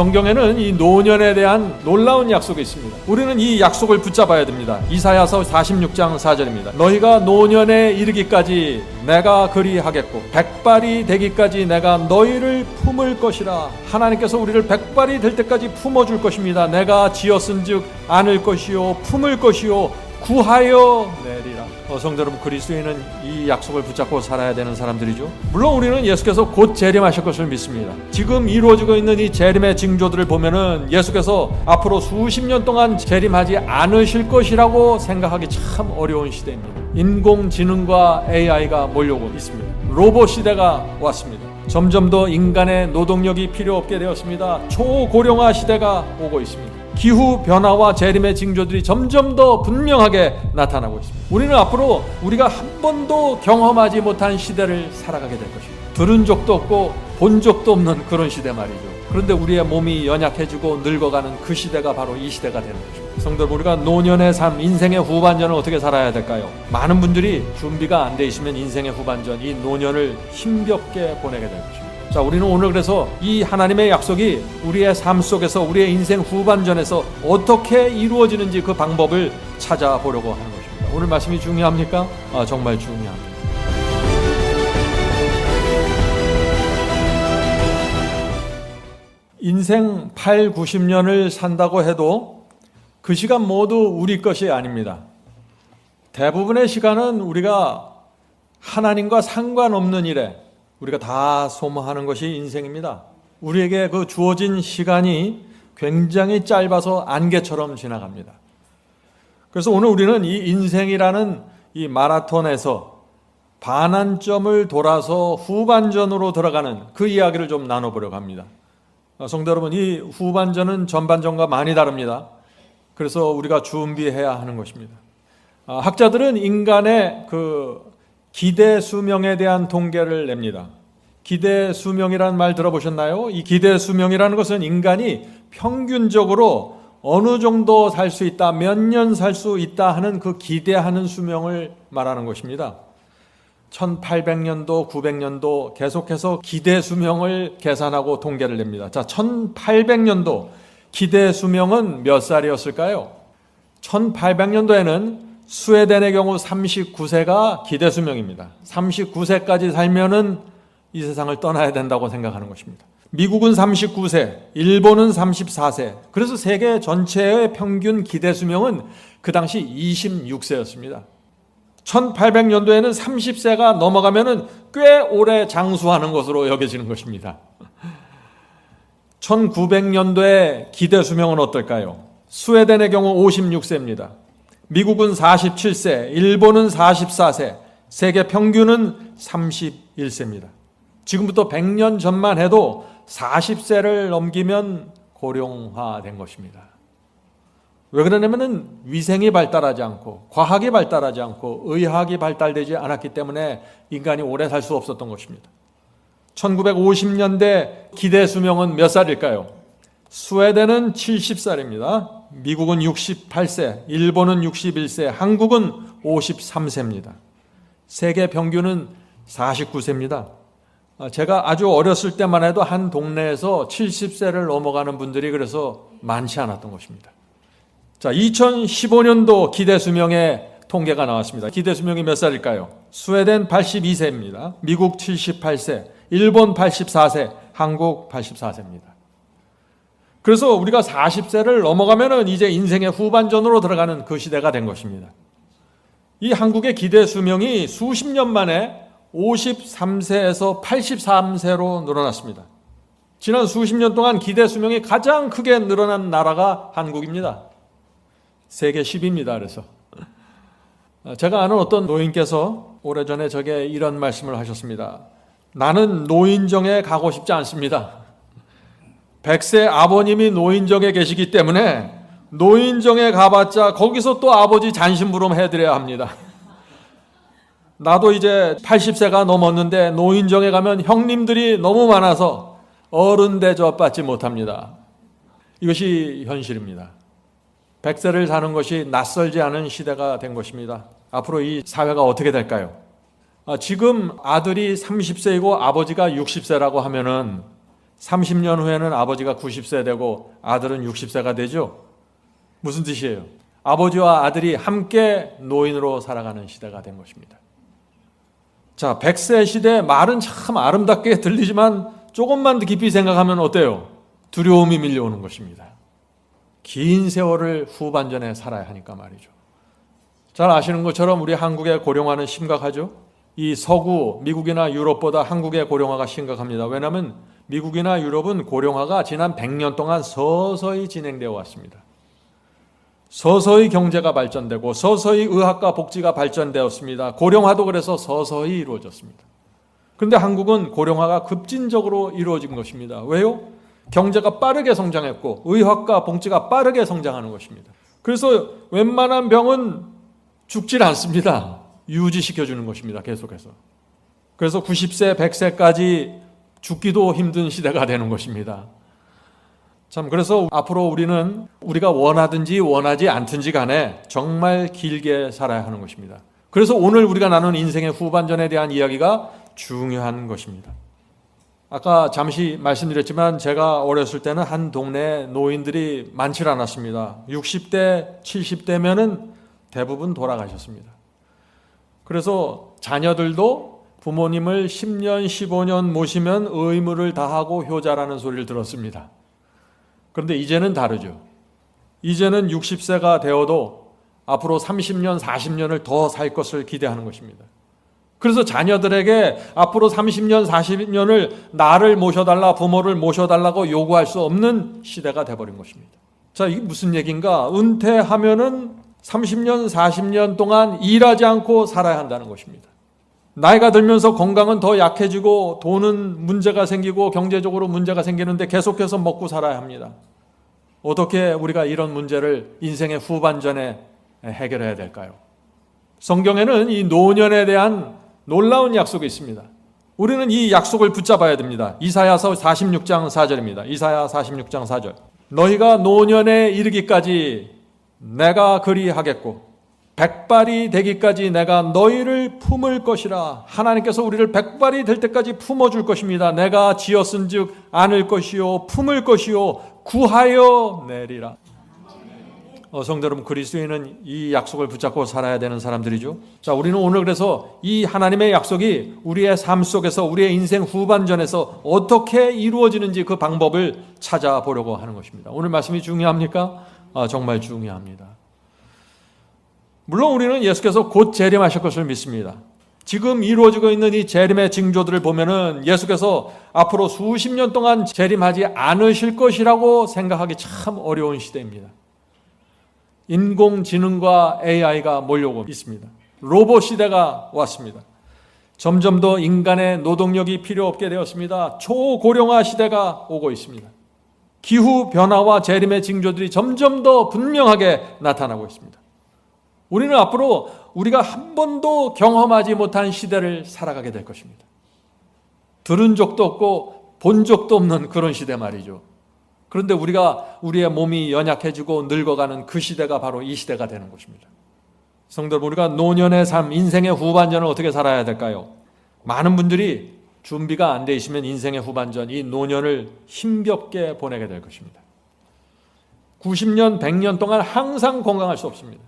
성경에는 이 노년에 대한 놀라운 약속이 있습니다. 우리는 이 약속을 붙잡아야 됩니다. 이사야서 46장 4절입니다. 너희가 노년에 이르기까지 내가 그리하겠고 백발이 되기까지 내가 너희를 품을 것이라. 하나님께서 우리를 백발이 될 때까지 품어줄 것입니다. 내가 지었은즉 안을 것이요 품을 것이요 구하여 내리라. 성도 여러분, 그리스도인은 이 약속을 붙잡고 살아야 되는 사람들이죠. 물론 우리는 예수께서 곧 재림하실 것을 믿습니다. 지금 이루어지고 있는 이 재림의 징조들을 보면은 예수께서 앞으로 수십 년 동안 재림하지 않으실 것이라고 생각하기 참 어려운 시대입니다. 인공지능과 AI가 몰려오고 있습니다. 로봇 시대가 왔습니다. 점점 더 인간의 노동력이 필요 없게 되었습니다. 초고령화 시대가 오고 있습니다. 기후 변화와 재림의 징조들이 점점 더 분명하게 나타나고 있습니다. 우리는 앞으로 우리가 한 번도 경험하지 못한 시대를 살아가게 될 것입니다. 들은 적도 없고 본 적도 없는 그런 시대 말이죠. 그런데 우리의 몸이 연약해지고 늙어가는 그 시대가 바로 이 시대가 되는 것입니다. 성도 여러분, 우리가 노년의 삶, 인생의 후반전을 어떻게 살아야 될까요? 많은 분들이 준비가 안 돼 있으면 인생의 후반전, 이 노년을 힘겹게 보내게 될 것입니다. 자, 우리는 오늘 그래서 이 하나님의 약속이 우리의 삶 속에서, 우리의 인생 후반전에서 어떻게 이루어지는지 그 방법을 찾아보려고 하는 것입니다. 오늘 말씀이 중요합니까? 정말 중요합니다. 인생 8, 90년을 산다고 해도 그 시간 모두 우리 것이 아닙니다. 대부분의 시간은 우리가 하나님과 상관없는 일에 우리가 다 소모하는 것이 인생입니다. 우리에게 그 주어진 시간이 굉장히 짧아서 안개처럼 지나갑니다. 그래서 오늘 우리는 이 인생이라는 이 마라톤에서 반환점을 돌아서 후반전으로 들어가는 그 이야기를 좀 나눠보려고 합니다. 성도 여러분, 이 후반전은 전반전과 많이 다릅니다. 그래서 우리가 준비해야 하는 것입니다. 학자들은 인간의 그 기대 수명에 대한 통계를 냅니다. 기대 수명이라는 말 들어보셨나요? 이 기대 수명이라는 것은 인간이 평균적으로 어느 정도 살 수 있다, 몇 년 살 수 있다 하는 그 기대하는 수명을 말하는 것입니다. 1800년도, 900년도 계속해서 기대 수명을 계산하고 통계를 냅니다. 자, 1800년도 기대 수명은 몇 살이었을까요? 1800년도에는 스웨덴의 경우 39세가 기대 수명입니다. 39세까지 살면은 이 세상을 떠나야 된다고 생각하는 것입니다. 미국은 39세, 일본은 34세. 그래서 세계 전체의 평균 기대 수명은 그 당시 26세였습니다. 1800년도에는 30세가 넘어가면은 꽤 오래 장수하는 것으로 여겨지는 것입니다. 1900년도의 기대 수명은 어떨까요? 스웨덴의 경우 56세입니다. 미국은 47세, 일본은 44세, 세계 평균은 31세입니다. 지금부터 100년 전만 해도 40세를 넘기면 고령화된 것입니다. 왜 그러냐면은 위생이 발달하지 않고 과학이 발달하지 않고 의학이 발달되지 않았기 때문에 인간이 오래 살 수 없었던 것입니다. 1950년대 기대 수명은 몇 살일까요? 스웨덴은 70살입니다. 미국은 68세, 일본은 61세, 한국은 53세입니다. 세계 평균은 49세입니다. 제가 아주 어렸을 때만 해도 한 동네에서 70세를 넘어가는 분들이 그래서 많지 않았던 것입니다. 자, 2015년도 기대 수명의 통계가 나왔습니다. 기대 수명이 몇 살일까요? 스웨덴 82세입니다. 미국 78세, 일본 84세, 한국 84세입니다. 그래서 우리가 40세를 넘어가면은 이제 인생의 후반전으로 들어가는 그 시대가 된 것입니다. 이 한국의 기대 수명이 수십 년 만에 53세에서 83세로 늘어났습니다. 지난 수십 년 동안 기대 수명이 가장 크게 늘어난 나라가 한국입니다. 세계 10위입니다. 그래서 제가 아는 어떤 노인께서 오래전에 저에게 이런 말씀을 하셨습니다. 나는 노인정에 가고 싶지 않습니다. 100세 아버님이 노인정에 계시기 때문에 노인정에 가봤자 거기서 또 아버지 잔심부름 해드려야 합니다. 나도 이제 80세가 넘었는데 노인정에 가면 형님들이 너무 많아서 어른 대접받지 못합니다. 이것이 현실입니다. 100세를 사는 것이 낯설지 않은 시대가 된 것입니다. 앞으로 이 사회가 어떻게 될까요? 지금 아들이 30세이고 아버지가 60세라고 하면은 30년 후에는 아버지가 90세 되고 아들은 60세가 되죠. 무슨 뜻이에요? 아버지와 아들이 함께 노인으로 살아가는 시대가 된 것입니다. 자, 100세 시대, 말은 참 아름답게 들리지만 조금만 더 깊이 생각하면 어때요? 두려움이 밀려오는 것입니다. 긴 세월을 후반전에 살아야 하니까 말이죠. 잘 아시는 것처럼 우리 한국의 고령화는 심각하죠. 이 서구, 미국이나 유럽보다 한국의 고령화가 심각합니다. 왜냐하면 미국이나 유럽은 고령화가 지난 100년 동안 서서히 진행되어 왔습니다. 서서히 경제가 발전되고 서서히 의학과 복지가 발전되었습니다. 고령화도 그래서 서서히 이루어졌습니다. 그런데 한국은 고령화가 급진적으로 이루어진 것입니다. 왜요? 경제가 빠르게 성장했고 의학과 복지가 빠르게 성장하는 것입니다. 그래서 웬만한 병은 죽질 않습니다. 유지시켜주는 것입니다. 계속해서. 그래서 90세, 100세까지 죽기도 힘든 시대가 되는 것입니다. 참, 그래서 앞으로 우리는 우리가 원하든지 원하지 않든지 간에 정말 길게 살아야 하는 것입니다. 그래서 오늘 우리가 나눈 인생의 후반전에 대한 이야기가 중요한 것입니다. 아까 잠시 말씀드렸지만 제가 어렸을 때는 한 동네에 노인들이 많지 않았습니다. 60대, 70대면은 대부분 돌아가셨습니다. 그래서 자녀들도 부모님을 10년, 15년 모시면 의무를 다하고 효자라는 소리를 들었습니다. 그런데 이제는 다르죠. 이제는 60세가 되어도 앞으로 30년, 40년을 더 살 것을 기대하는 것입니다. 그래서 자녀들에게 앞으로 30년, 40년을 나를 모셔달라, 부모를 모셔달라고 요구할 수 없는 시대가 돼버린 것입니다. 자, 이게 무슨 얘기인가? 은퇴하면은 30년, 40년 동안 일하지 않고 살아야 한다는 것입니다. 나이가 들면서 건강은 더 약해지고 돈은 문제가 생기고 경제적으로 문제가 생기는데 계속해서 먹고 살아야 합니다. 어떻게 우리가 이런 문제를 인생의 후반전에 해결해야 될까요? 성경에는 이 노년에 대한 놀라운 약속이 있습니다. 우리는 이 약속을 붙잡아야 됩니다. 이사야서 46장 4절입니다. 이사야 46장 4절. 너희가 노년에 이르기까지 내가 그리하겠고 백발이 되기까지 내가 너희를 품을 것이라. 하나님께서 우리를 백발이 될 때까지 품어줄 것입니다. 내가 지었은즉 안을 것이요 품을 것이요 구하여 내리라. 성도 여러분, 그리스도인은 이 약속을 붙잡고 살아야 되는 사람들이죠. 자, 우리는 오늘 그래서 이 하나님의 약속이 우리의 삶 속에서 우리의 인생 후반전에서 어떻게 이루어지는지 그 방법을 찾아보려고 하는 것입니다. 오늘 말씀이 중요합니까? 정말 중요합니다. 물론 우리는 예수께서 곧 재림하실 것을 믿습니다. 지금 이루어지고 있는 이 재림의 징조들을 보면은 예수께서 앞으로 수십 년 동안 재림하지 않으실 것이라고 생각하기 참 어려운 시대입니다. 인공지능과 AI가 몰려오고 있습니다. 로봇 시대가 왔습니다. 점점 더 인간의 노동력이 필요 없게 되었습니다. 초고령화 시대가 오고 있습니다. 기후 변화와 재림의 징조들이 점점 더 분명하게 나타나고 있습니다. 우리는 앞으로 우리가 한 번도 경험하지 못한 시대를 살아가게 될 것입니다. 들은 적도 없고 본 적도 없는 그런 시대 말이죠. 그런데 우리의 몸이 연약해지고 늙어가는 그 시대가 바로 이 시대가 되는 것입니다. 성도 여러분, 우리가 노년의 삶, 인생의 후반전을 어떻게 살아야 될까요? 많은 분들이 준비가 안 돼 있으면 인생의 후반전, 이 노년을 힘겹게 보내게 될 것입니다. 90년, 100년 동안 항상 건강할 수 없습니다.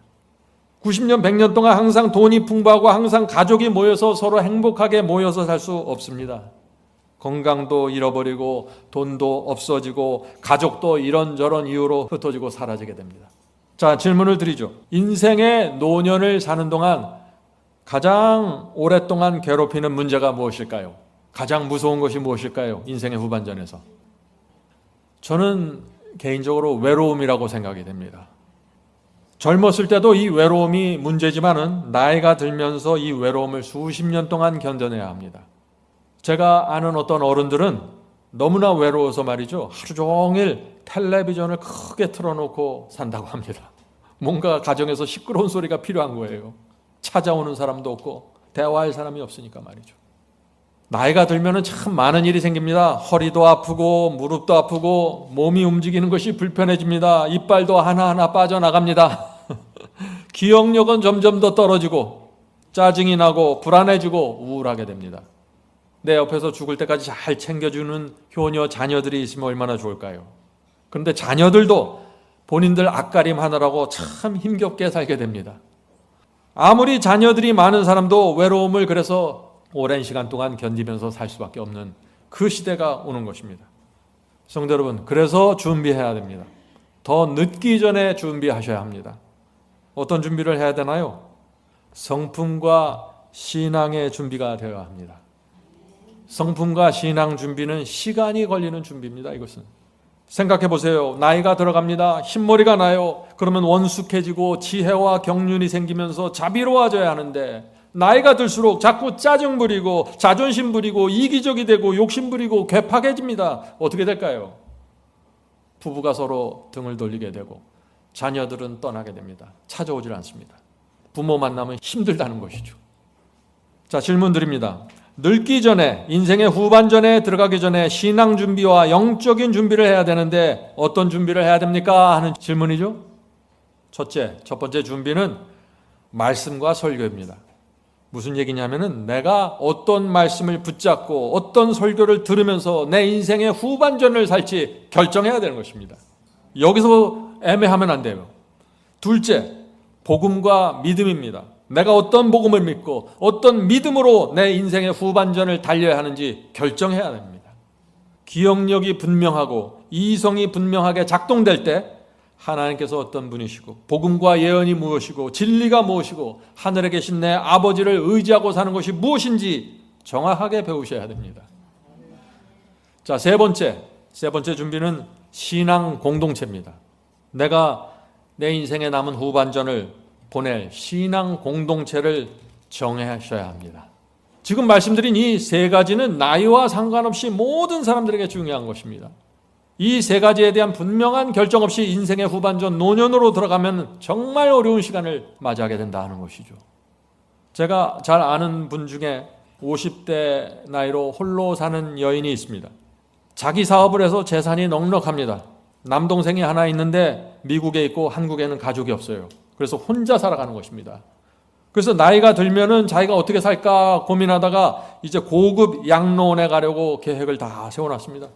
90년, 100년 동안 항상 돈이 풍부하고 항상 가족이 모여서 서로 행복하게 모여서 살 수 없습니다. 건강도 잃어버리고 돈도 없어지고 가족도 이런저런 이유로 흩어지고 사라지게 됩니다. 자, 질문을 드리죠. 인생의 노년을 사는 동안 가장 오랫동안 괴롭히는 문제가 무엇일까요? 가장 무서운 것이 무엇일까요? 인생의 후반전에서. 저는 개인적으로 외로움이라고 생각이 됩니다. 젊었을 때도 이 외로움이 문제지만은 나이가 들면서 이 외로움을 수십 년 동안 견뎌내야 합니다. 제가 아는 어떤 어른들은 너무나 외로워서 말이죠. 하루 종일 텔레비전을 크게 틀어놓고 산다고 합니다. 뭔가 가정에서 시끄러운 소리가 필요한 거예요. 찾아오는 사람도 없고 대화할 사람이 없으니까 말이죠. 나이가 들면은 참 많은 일이 생깁니다. 허리도 아프고 무릎도 아프고 몸이 움직이는 것이 불편해집니다. 이빨도 하나하나 빠져나갑니다. 기억력은 점점 더 떨어지고 짜증이 나고 불안해지고 우울하게 됩니다. 내 옆에서 죽을 때까지 잘 챙겨주는 효녀 자녀들이 있으면 얼마나 좋을까요? 그런데 자녀들도 본인들 앞가림 하느라고 참 힘겹게 살게 됩니다. 아무리 자녀들이 많은 사람도 외로움을 그래서 오랜 시간 동안 견디면서 살 수밖에 없는 그 시대가 오는 것입니다. 성도 여러분, 그래서 준비해야 됩니다. 더 늦기 전에 준비하셔야 합니다. 어떤 준비를 해야 되나요? 성품과 신앙의 준비가 되어야 합니다. 성품과 신앙 준비는 시간이 걸리는 준비입니다. 이것은 생각해 보세요. 나이가 들어갑니다. 흰머리가 나요. 그러면 원숙해지고 지혜와 경륜이 생기면서 자비로워져야 하는데 나이가 들수록 자꾸 짜증 부리고 자존심 부리고 이기적이 되고 욕심 부리고 괴팍해집니다. 어떻게 될까요? 부부가 서로 등을 돌리게 되고 자녀들은 떠나게 됩니다. 찾아오질 않습니다. 부모 만나면 힘들다는 것이죠. 자, 질문 드립니다. 늙기 전에, 인생의 후반전에 들어가기 전에 신앙 준비와 영적인 준비를 해야 되는데 어떤 준비를 해야 됩니까? 하는 질문이죠. 첫 번째 준비는 말씀과 설교입니다. 무슨 얘기냐면은 내가 어떤 말씀을 붙잡고 어떤 설교를 들으면서 내 인생의 후반전을 살지 결정해야 되는 것입니다. 여기서 애매하면 안 돼요. 둘째, 복음과 믿음입니다. 내가 어떤 복음을 믿고 어떤 믿음으로 내 인생의 후반전을 달려야 하는지 결정해야 됩니다. 기억력이 분명하고 이성이 분명하게 작동될 때 하나님께서 어떤 분이시고 복음과 예언이 무엇이고 진리가 무엇이고 하늘에 계신 내 아버지를 의지하고 사는 것이 무엇인지 정확하게 배우셔야 됩니다. 자, 세 번째 준비는 신앙 공동체입니다. 내가 내 인생에 남은 후반전을 보낼 신앙 공동체를 정하셔야 합니다. 지금 말씀드린 이 세 가지는 나이와 상관없이 모든 사람들에게 중요한 것입니다. 이 세 가지에 대한 분명한 결정 없이 인생의 후반전 노년으로 들어가면 정말 어려운 시간을 맞이하게 된다 하는 것이죠. 제가 잘 아는 분 중에 50대 나이로 홀로 사는 여인이 있습니다. 자기 사업을 해서 재산이 넉넉합니다. 남동생이 하나 있는데 미국에 있고 한국에는 가족이 없어요. 그래서 혼자 살아가는 것입니다. 그래서 나이가 들면은 자기가 어떻게 살까 고민하다가 이제 고급 양로원에 가려고 계획을 다 세워놨습니다.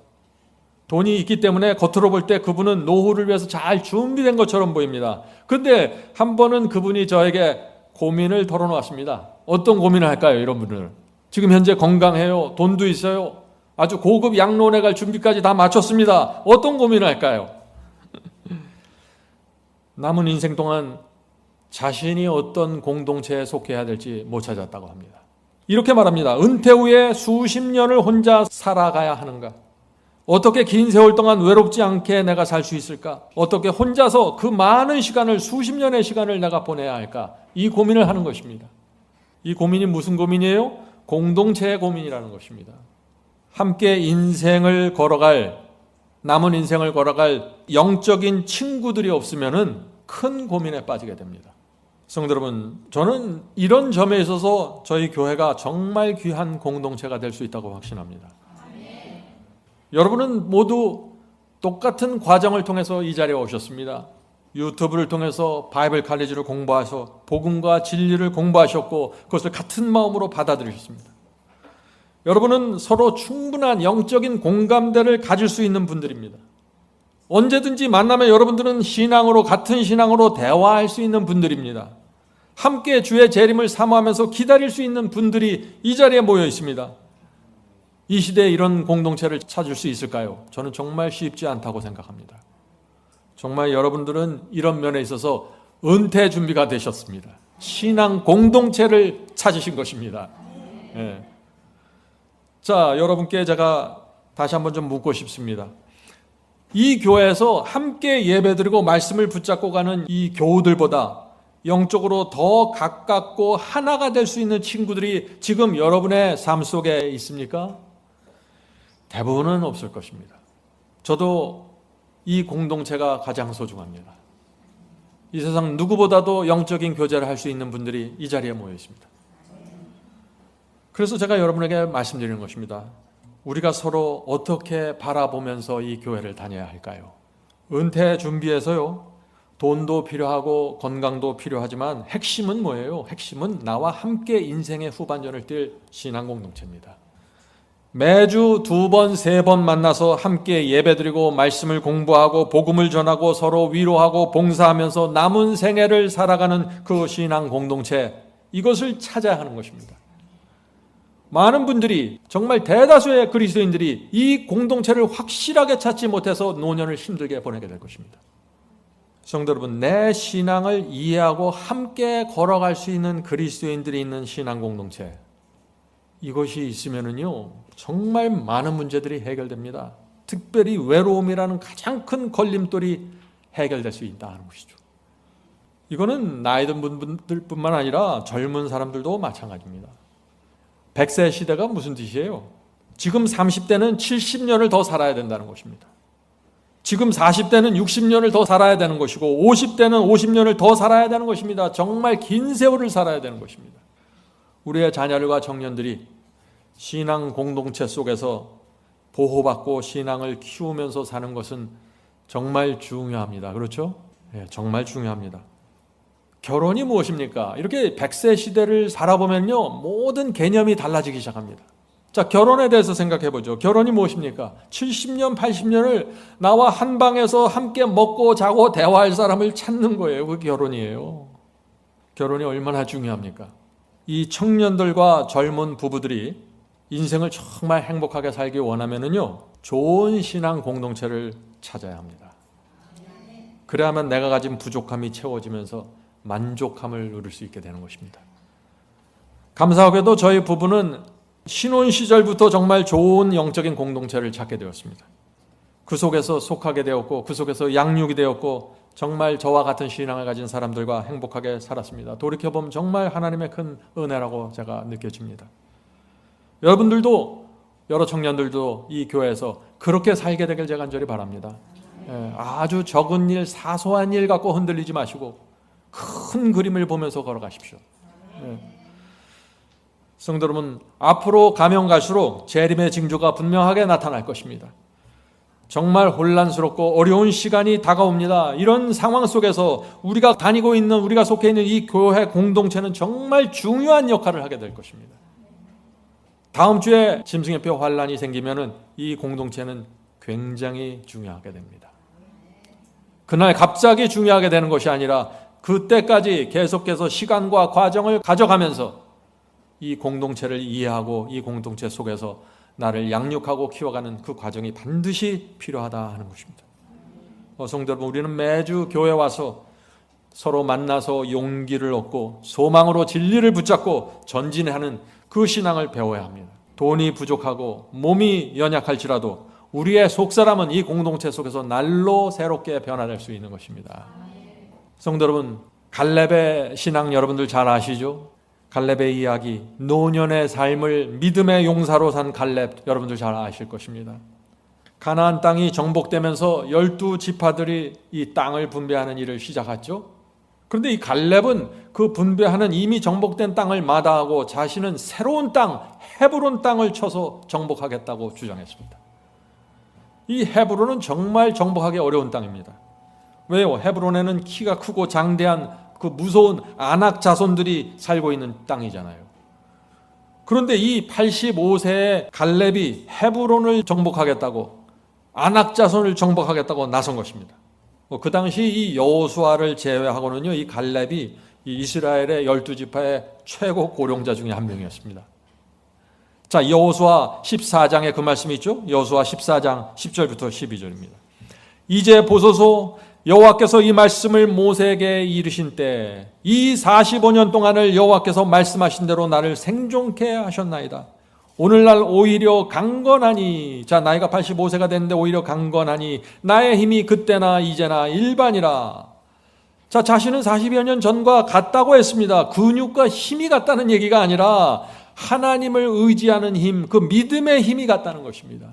돈이 있기 때문에 겉으로 볼 때 그분은 노후를 위해서 잘 준비된 것처럼 보입니다. 그런데 한 번은 그분이 저에게 고민을 털어놓았습니다. 어떤 고민을 할까요? 이런 분을. 지금 현재 건강해요. 돈도 있어요. 아주 고급 양로원에 갈 준비까지 다 마쳤습니다. 어떤 고민을 할까요? 남은 인생 동안 자신이 어떤 공동체에 속해야 될지 못 찾았다고 합니다. 이렇게 말합니다. 은퇴 후에 수십 년을 혼자 살아가야 하는가? 어떻게 긴 세월 동안 외롭지 않게 내가 살 수 있을까? 어떻게 혼자서 그 많은 시간을, 수십 년의 시간을 내가 보내야 할까? 이 고민을 하는 것입니다. 이 고민이 무슨 고민이에요? 공동체의 고민이라는 것입니다. 함께 인생을 걸어갈, 남은 인생을 걸어갈 영적인 친구들이 없으면은 큰 고민에 빠지게 됩니다. 성도 여러분, 저는 이런 점에 있어서 저희 교회가 정말 귀한 공동체가 될 수 있다고 확신합니다. 여러분은 모두 똑같은 과정을 통해서 이 자리에 오셨습니다. 유튜브를 통해서 바이블 칼리지를 공부하셔서 복음과 진리를 공부하셨고 그것을 같은 마음으로 받아들이셨습니다. 여러분은 서로 충분한 영적인 공감대를 가질 수 있는 분들입니다. 언제든지 만나면 여러분들은 신앙으로, 같은 신앙으로 대화할 수 있는 분들입니다. 함께 주의 재림을 사모하면서 기다릴 수 있는 분들이 이 자리에 모여 있습니다. 이 시대에 이런 공동체를 찾을 수 있을까요? 저는 정말 쉽지 않다고 생각합니다. 정말 여러분들은 이런 면에 있어서 은퇴 준비가 되셨습니다. 신앙 공동체를 찾으신 것입니다. 네. 자, 여러분께 제가 다시 한번 좀 묻고 싶습니다. 이 교회에서 함께 예배드리고 말씀을 붙잡고 가는 이 교우들보다 영적으로 더 가깝고 하나가 될 수 있는 친구들이 지금 여러분의 삶 속에 있습니까? 대부분은 없을 것입니다. 저도 이 공동체가 가장 소중합니다. 이 세상 누구보다도 영적인 교제를 할 수 있는 분들이 이 자리에 모여 있습니다. 그래서 제가 여러분에게 말씀드리는 것입니다. 우리가 서로 어떻게 바라보면서 이 교회를 다녀야 할까요? 은퇴 준비해서요. 돈도 필요하고 건강도 필요하지만 핵심은 뭐예요? 핵심은 나와 함께 인생의 후반전을 뛸 신앙 공동체입니다. 매주 2번, 3번 만나서 함께 예배드리고 말씀을 공부하고 복음을 전하고 서로 위로하고 봉사하면서 남은 생애를 살아가는 그 신앙 공동체, 이것을 찾아야 하는 것입니다. 많은 분들이, 정말 대다수의 그리스도인들이 이 공동체를 확실하게 찾지 못해서 노년을 힘들게 보내게 될 것입니다. 성도 여러분, 내 신앙을 이해하고 함께 걸어갈 수 있는 그리스도인들이 있는 신앙 공동체, 이것이 있으면은요, 정말 많은 문제들이 해결됩니다. 특별히 외로움이라는 가장 큰 걸림돌이 해결될 수 있다는 것이죠. 이거는 나이 든 분들뿐만 아니라 젊은 사람들도 마찬가지입니다. 100세 시대가 무슨 뜻이에요? 지금 30대는 70년을 더 살아야 된다는 것입니다. 지금 40대는 60년을 더 살아야 되는 것이고 50대는 50년을 더 살아야 되는 것입니다. 정말 긴 세월을 살아야 되는 것입니다. 우리의 자녀들과 청년들이 신앙 공동체 속에서 보호받고 신앙을 키우면서 사는 것은 정말 중요합니다. 그렇죠? 네, 정말 중요합니다. 결혼이 무엇입니까? 이렇게 100세 시대를 살아보면요, 모든 개념이 달라지기 시작합니다. 자, 결혼에 대해서 생각해 보죠. 결혼이 무엇입니까? 70년, 80년을 나와 한 방에서 함께 먹고 자고 대화할 사람을 찾는 거예요. 그게 결혼이에요. 결혼이 얼마나 중요합니까? 이 청년들과 젊은 부부들이 인생을 정말 행복하게 살기 원하면은요, 좋은 신앙 공동체를 찾아야 합니다. 그래야만 내가 가진 부족함이 채워지면서 만족함을 누릴 수 있게 되는 것입니다. 감사하게도 저희 부부는 신혼 시절부터 정말 좋은 영적인 공동체를 찾게 되었습니다. 그 속에서 속하게 되었고, 그 속에서 양육이 되었고, 정말 저와 같은 신앙을 가진 사람들과 행복하게 살았습니다. 돌이켜보면 정말 하나님의 큰 은혜라고 제가 느껴집니다. 여러분들도, 여러 청년들도 이 교회에서 그렇게 살게 되길 제가 간절히 바랍니다. 아주 적은 일, 사소한 일 갖고 흔들리지 마시고 큰 그림을 보면서 걸어가십시오. 성도 여러분, 앞으로 가면 갈수록 재림의 징조가 분명하게 나타날 것입니다. 정말 혼란스럽고 어려운 시간이 다가옵니다. 이런 상황 속에서 우리가 다니고 있는, 우리가 속해 있는 이 교회 공동체는 정말 중요한 역할을 하게 될 것입니다. 다음 주에 짐승의표 환란이 생기면은 이 공동체는 굉장히 중요하게 됩니다. 그날 갑자기 중요하게 되는 것이 아니라 그때까지 계속해서 시간과 과정을 가져가면서 이 공동체를 이해하고 이 공동체 속에서 나를 양육하고 키워가는 그 과정이 반드시 필요하다 하는 것입니다. 성도 여러분, 우리는 매주 교회 와서 서로 만나서 용기를 얻고 소망으로 진리를 붙잡고 전진하는 그 신앙을 배워야 합니다. 돈이 부족하고 몸이 연약할지라도 우리의 속사람은 이 공동체 속에서 날로 새롭게 변화될 수 있는 것입니다. 성도 여러분, 갈렙의 신앙 여러분들 잘 아시죠? 갈렙의 이야기, 노년의 삶을 믿음의 용사로 산 갈렙 여러분들 잘 아실 것입니다. 가나안 땅이 정복되면서 12지파들이 이 땅을 분배하는 일을 시작했죠. 그런데 이 갈렙은 그 분배하는 이미 정복된 땅을 마다하고 자신은 새로운 땅, 헤브론 땅을 쳐서 정복하겠다고 주장했습니다. 이 헤브론은 정말 정복하기 어려운 땅입니다. 왜요? 헤브론에는 키가 크고 장대한 그 무서운 아낙 자손들이 살고 있는 땅이잖아요. 그런데 이 85세의 갈렙이 헤브론을 정복하겠다고, 아낙 자손을 정복하겠다고 나선 것입니다. 그 당시 이 여호수아를 제외하고는요, 이 갈렙이 이 이스라엘의 12지파의 최고 고령자 중에 한 명이었습니다. 자, 여호수아 14장에 그 말씀이 있죠? 여호수아 14장 10절부터 12절입니다. 이제 보소서, 여호와께서 이 말씀을 모세에게 이르신 때 이 45년 동안을 여호와께서 말씀하신 대로 나를 생존케 하셨나이다. 오늘날 오히려 강건하니, 자, 나이가 85세가 됐는데 오히려 강건하니 나의 힘이 그때나 이제나 일반이라. 자, 자신은 40여 년 전과 같다고 했습니다. 근육과 힘이 같다는 얘기가 아니라 하나님을 의지하는 힘, 그 믿음의 힘이 같다는 것입니다.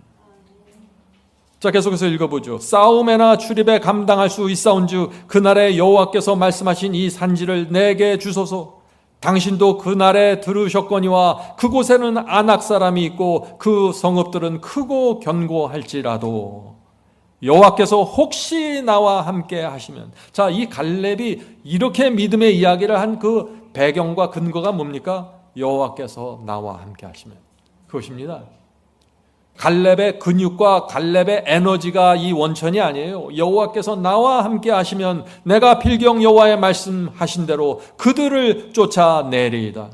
자, 계속해서 읽어보죠. 싸움에나 출입에 감당할 수 있사온즉 그날에 여호와께서 말씀하신 이 산지를 내게 주소서. 당신도 그날에 들으셨거니와 그곳에는 아낙 사람이 있고 그 성읍들은 크고 견고할지라도 여호와께서 혹시 나와 함께 하시면. 자, 이 갈렙이 이렇게 믿음의 이야기를 한 그 배경과 근거가 뭡니까? 여호와께서 나와 함께 하시면, 그것입니다. 갈렙의 근육과 갈렙의 에너지가 이 원천이 아니에요. 여호와께서 나와 함께 하시면 내가 필경 여호와의 말씀하신 대로 그들을 쫓아내리이다.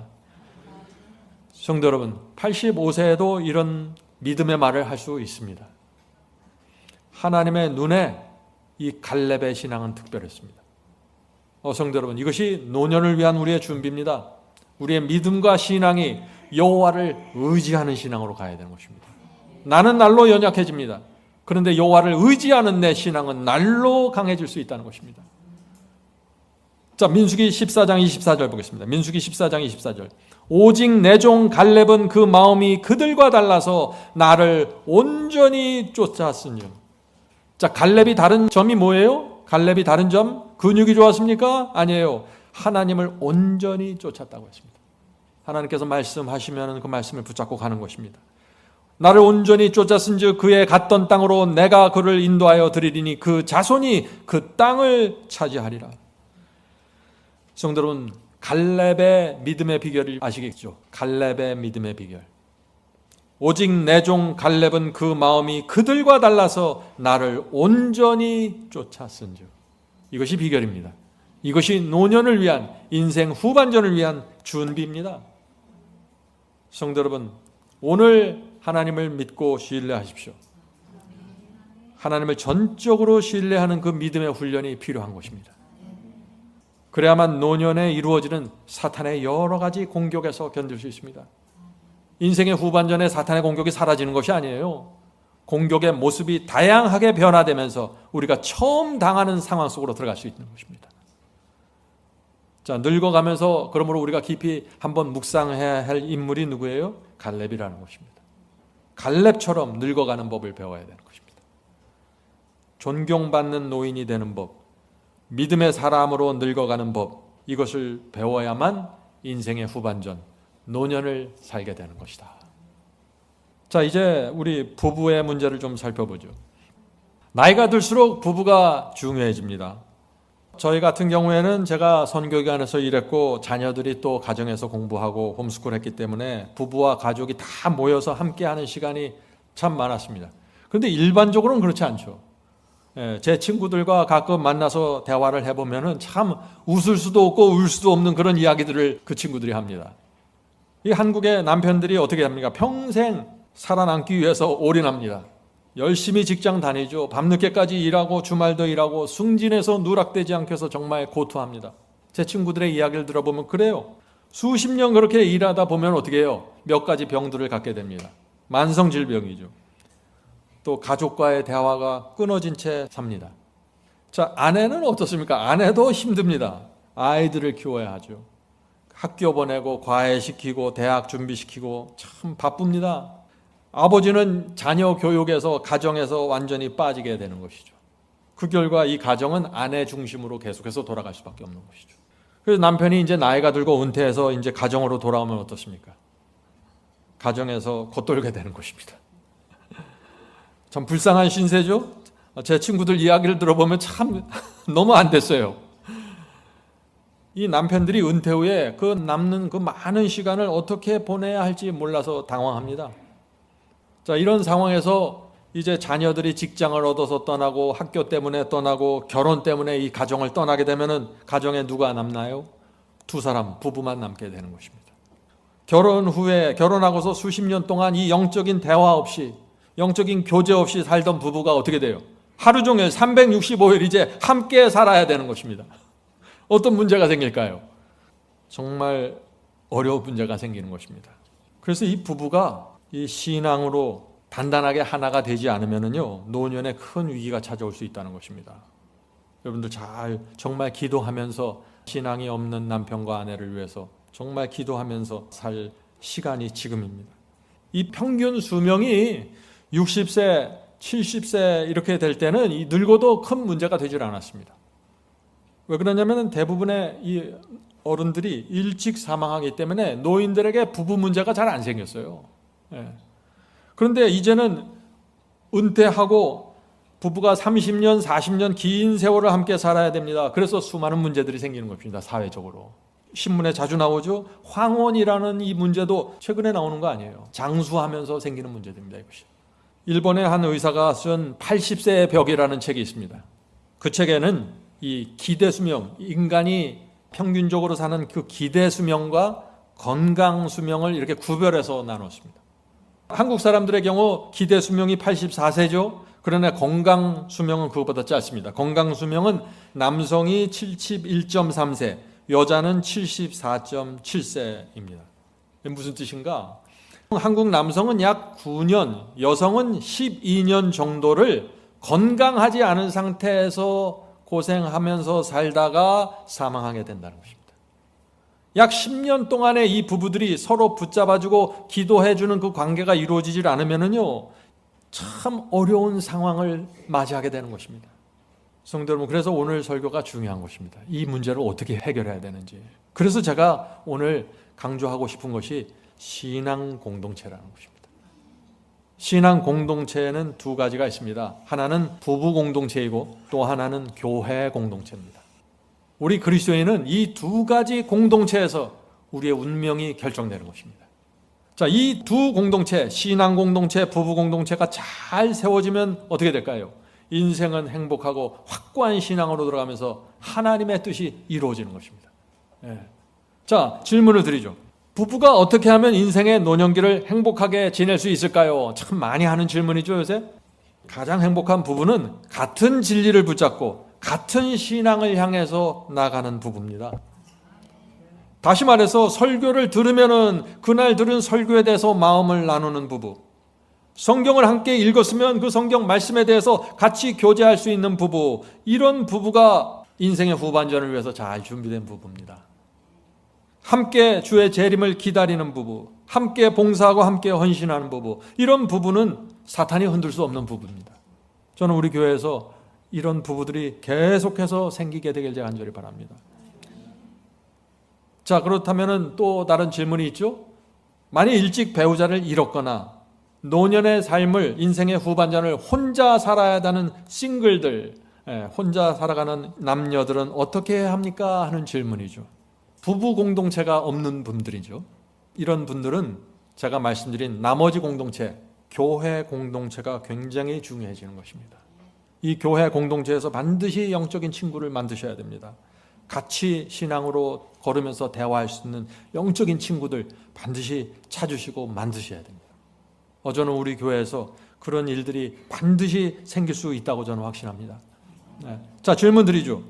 성도 여러분, 85세에도 이런 믿음의 말을 할 수 있습니다. 하나님의 눈에 이 갈렙의 신앙은 특별했습니다. 성도 여러분, 이것이 노년을 위한 우리의 준비입니다. 우리의 믿음과 신앙이 여호와를 의지하는 신앙으로 가야 되는 것입니다. 나는 날로 연약해집니다. 그런데 여호와를 의지하는 내 신앙은 날로 강해질 수 있다는 것입니다. 자, 민수기 14장 24절 보겠습니다. 민수기 14장 24절. 오직 내 종 갈렙은 그 마음이 그들과 달라서 나를 온전히 쫓았으니. 자, 갈렙이 다른 점이 뭐예요? 갈렙이 다른 점? 근육이 좋았습니까? 아니에요. 하나님을 온전히 쫓았다고 했습니다. 하나님께서 말씀하시면 그 말씀을 붙잡고 가는 것입니다. 나를 온전히 쫓았은즉 그의 갔던 땅으로 내가 그를 인도하여 드리리니 그 자손이 그 땅을 차지하리라. 성도 여러분, 갈렙의 믿음의 비결을 아시겠죠? 갈렙의 믿음의 비결. 오직 내 종 갈렙은 그 마음이 그들과 달라서 나를 온전히 쫓았은즉. 이것이 비결입니다. 이것이 노년을 위한, 인생 후반전을 위한 준비입니다. 성도 여러분, 오늘 하나님을 믿고 신뢰하십시오. 하나님을 전적으로 신뢰하는 그 믿음의 훈련이 필요한 것입니다. 그래야만 노년에 이루어지는 사탄의 여러 가지 공격에서 견딜 수 있습니다. 인생의 후반전에 사탄의 공격이 사라지는 것이 아니에요. 공격의 모습이 다양하게 변화되면서 우리가 처음 당하는 상황 속으로 들어갈 수 있는 것입니다. 자, 늙어가면서 그러므로 우리가 깊이 한번 묵상해야 할 인물이 누구예요? 갈렙이라는 것입니다. 갈렙처럼 늙어가는 법을 배워야 되는 것입니다. 존경받는 노인이 되는 법, 믿음의 사람으로 늙어가는 법, 이것을 배워야만 인생의 후반전, 노년을 살게 되는 것이다. 자, 이제 우리 부부의 문제를 좀 살펴보죠. 나이가 들수록 부부가 중요해집니다. 저희 같은 경우에는 제가 선교기관에서 일했고 자녀들이 또 가정에서 공부하고 홈스쿨 했기 때문에 부부와 가족이 다 모여서 함께하는 시간이 참 많았습니다. 그런데 일반적으로는 그렇지 않죠. 제 친구들과 가끔 만나서 대화를 해보면 참 웃을 수도 없고 울 수도 없는 그런 이야기들을 그 친구들이 합니다. 이 한국의 남편들이 어떻게 합니까? 평생 살아남기 위해서 올인합니다. 열심히 직장 다니죠. 밤늦게까지 일하고 주말도 일하고 승진해서 누락되지 않게 해서 정말 고투합니다. 제 친구들의 이야기를 들어보면 그래요. 수십 년 그렇게 일하다 보면 어떻게 해요? 몇 가지 병들을 갖게 됩니다. 만성질병이죠. 또 가족과의 대화가 끊어진 채 삽니다. 자, 아내는 어떻습니까? 아내도 힘듭니다. 아이들을 키워야 하죠. 학교 보내고 과외시키고 대학 준비시키고 참 바쁩니다. 아버지는 자녀 교육에서 가정에서 완전히 빠지게 되는 것이죠. 그 결과 이 가정은 아내 중심으로 계속해서 돌아갈 수밖에 없는 것이죠. 그래서 남편이 이제 나이가 들고 은퇴해서 이제 가정으로 돌아오면 어떻습니까? 가정에서 겉돌게 되는 것입니다. 참 불쌍한 신세죠. 제 친구들 이야기를 들어보면 참 너무 안 됐어요. 이 남편들이 은퇴 후에 그 남는 그 많은 시간을 어떻게 보내야 할지 몰라서 당황합니다. 자, 이런 상황에서 이제 자녀들이 직장을 얻어서 떠나고 학교 때문에 떠나고 결혼 때문에 이 가정을 떠나게 되면은 가정에 누가 남나요? 두 사람, 부부만 남게 되는 것입니다. 결혼 후에 결혼하고서 수십 년 동안 이 영적인 대화 없이 영적인 교제 없이 살던 부부가 어떻게 돼요? 하루 종일 365일 이제 함께 살아야 되는 것입니다. 어떤 문제가 생길까요? 정말 어려운 문제가 생기는 것입니다. 그래서 이 부부가 이 신앙으로 단단하게 하나가 되지 않으면요, 노년에 큰 위기가 찾아올 수 있다는 것입니다. 여러분들 정말 기도하면서 신앙이 없는 남편과 아내를 위해서 정말 기도하면서 살 시간이 지금입니다. 이 평균 수명이 60세, 70세 이렇게 될 때는 이 늙어도 큰 문제가 되질 않았습니다. 왜 그러냐면 대부분의 이 어른들이 일찍 사망하기 때문에 노인들에게 부부 문제가 잘 안 생겼어요. 그런데 이제는 은퇴하고 부부가 30년, 40년 긴 세월을 함께 살아야 됩니다. 그래서 수많은 문제들이 생기는 것입니다. 사회적으로. 신문에 자주 나오죠. 황혼이라는 이 문제도 최근에 나오는 거 아니에요. 장수하면서 생기는 문제들입니다. 이것이. 일본의 한 의사가 쓴 80세의 벽이라는 책이 있습니다. 그 책에는 이 기대수명, 인간이 평균적으로 사는 그 기대수명과 건강수명을 이렇게 구별해서 나눴습니다. 한국 사람들의 경우 기대수명이 84세죠. 그러나 건강수명은 그것보다 짧습니다. 건강수명은 남성이 71.3세, 여자는 74.7세입니다. 무슨 뜻인가? 한국 남성은 약 9년, 여성은 12년 정도를 건강하지 않은 상태에서 고생하면서 살다가 사망하게 된다는 것입니다. 약 10년 동안의 이 부부들이 서로 붙잡아주고 기도해주는 그 관계가 이루어지질 않으면요, 참 어려운 상황을 맞이하게 되는 것입니다. 성도 여러분, 그래서 오늘 설교가 중요한 것입니다. 이 문제를 어떻게 해결해야 되는지. 그래서 제가 오늘 강조하고 싶은 것이 신앙 공동체라는 것입니다. 신앙 공동체에는 두 가지가 있습니다. 하나는 부부 공동체이고 또 하나는 교회 공동체입니다. 우리 그리스도인은 이 두 가지 공동체에서 우리의 운명이 결정되는 것입니다. 자, 이 두 공동체, 신앙 공동체, 부부 공동체가 잘 세워지면 어떻게 될까요? 인생은 행복하고 확고한 신앙으로 들어가면서 하나님의 뜻이 이루어지는 것입니다. 자, 질문을 드리죠. 부부가 어떻게 하면 인생의 노년기를 행복하게 지낼 수 있을까요? 참 많이 하는 질문이죠, 요새. 가장 행복한 부부는 같은 진리를 붙잡고 같은 신앙을 향해서 나가는 부부입니다. 다시 말해서 설교를 들으면은 그날 들은 설교에 대해서 마음을 나누는 부부, 성경을 함께 읽었으면 그 성경 말씀에 대해서 같이 교제할 수 있는 부부, 이런 부부가 인생의 후반전을 위해서 잘 준비된 부부입니다. 함께 주의 재림을 기다리는 부부, 함께 봉사하고 함께 헌신하는 부부, 이런 부부는 사탄이 흔들 수 없는 부부입니다. 저는 우리 교회에서 이런 부부들이 계속해서 생기게 되길 제가 간절히 바랍니다. 자, 그렇다면 또 다른 질문이 있죠. 만약 일찍 배우자를 잃었거나 노년의 삶을, 인생의 후반전을 혼자 살아야 하는 싱글들, 혼자 살아가는 남녀들은 어떻게 해야 합니까? 하는 질문이죠. 부부 공동체가 없는 분들이죠. 이런 분들은 제가 말씀드린 나머지 공동체, 교회 공동체가 굉장히 중요해지는 것입니다. 이 교회 공동체에서 반드시 영적인 친구를 만드셔야 됩니다. 같이 신앙으로 걸으면서 대화할 수 있는 영적인 친구들 반드시 찾으시고 만드셔야 됩니다. 저는 우리 교회에서 그런 일들이 반드시 생길 수 있다고 저는 확신합니다. 자, 질문 드리죠.